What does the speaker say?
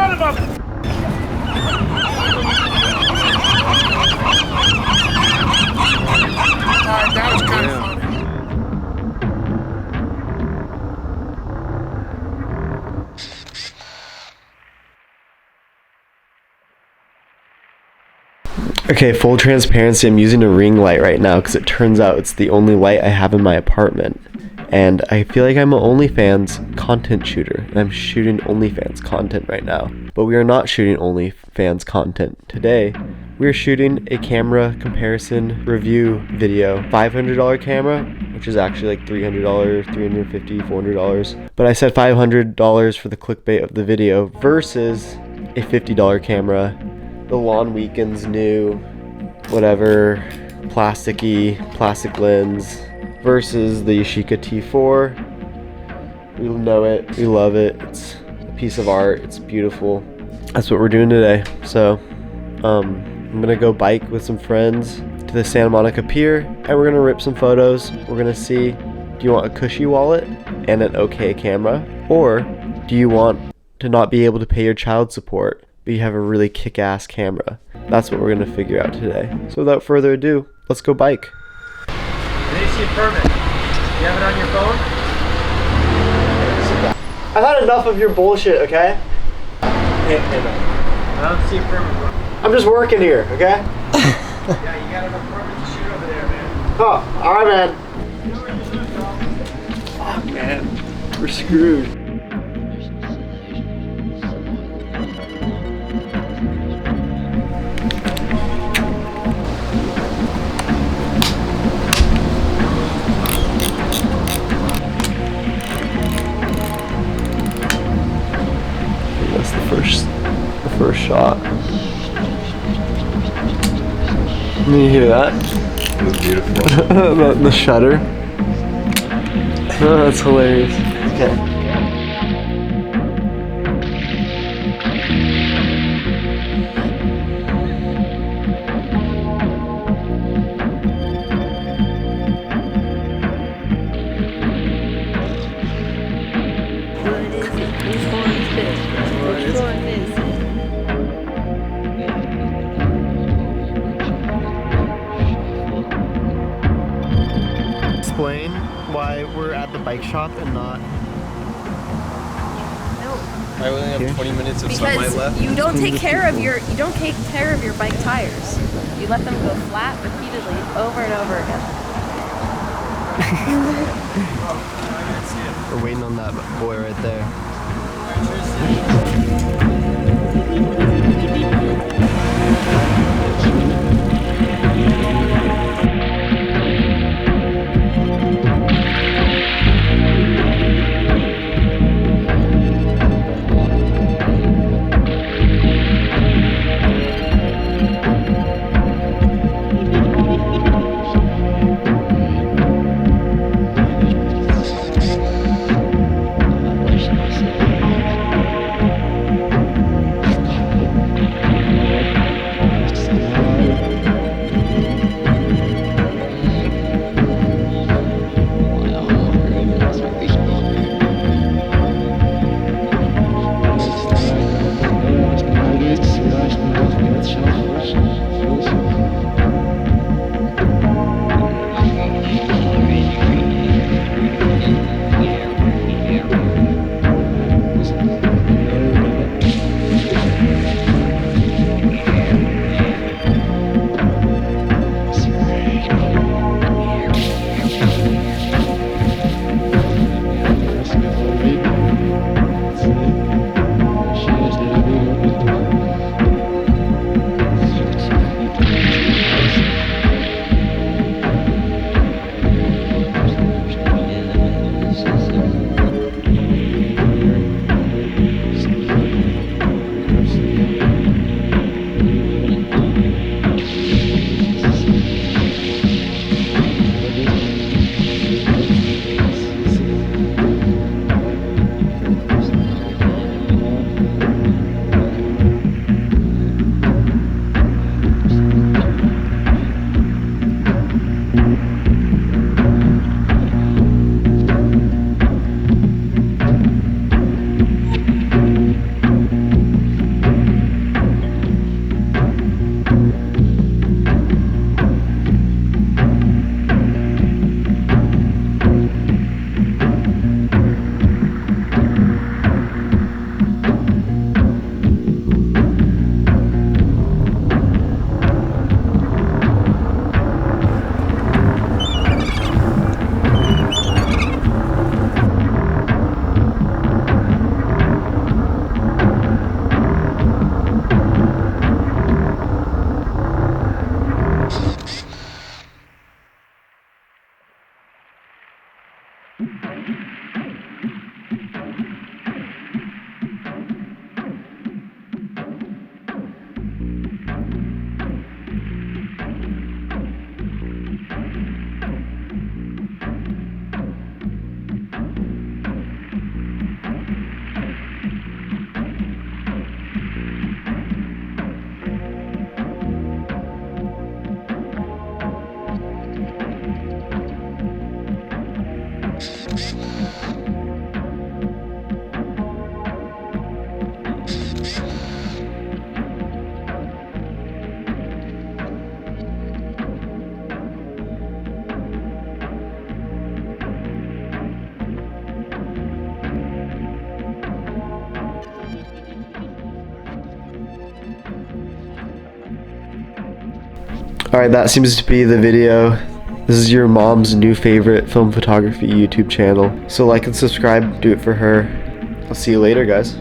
Alright, that was kind of funny. Okay, full transparency, I'm using a ring light right now because it turns out it's the only light I have in my apartment. And I feel like I'm an OnlyFans content shooter, and I'm shooting OnlyFans content right now. But we are not shooting OnlyFans content today. We are shooting a camera comparison review video. $500 camera, which is actually like $300, $350, $400. But I said $500 for the clickbait of the video versus a $50 camera. The Lawn Weekend's new, whatever, plastic lens versus the Yachica T4. We know it, we love it. It's a piece of art, it's beautiful. That's what we're doing today. So, I'm gonna go bike with some friends to the Santa Monica Pier, and we're gonna rip some photos. We're gonna see, do you want a cushy wallet and an okay camera? Or do you want to not be able to pay your child support, but you have a really kick-ass camera? That's what we're gonna figure out today. So without further ado, let's go bike. I need to see a permit. You have it on your phone? I've had enough of your bullshit, okay? Hey, I don't see a permit. I'm just working here, okay? Yeah, you got enough permit to shoot over there, man. Oh, alright, man. Fuck, man. We're screwed. The first shot. Can you hear that? It was beautiful. the shutter. Oh, that's hilarious. Okay. Explain why we're at the bike shop and not. I only have 20 minutes of sunlight left. You don't take care of your bike tires. You let them go flat repeatedly over and over again. We're waiting on that boy right there. Alright, that seems to be the video. This is your mom's new favorite film photography YouTube channel. So like and subscribe, do it for her. I'll see you later, guys.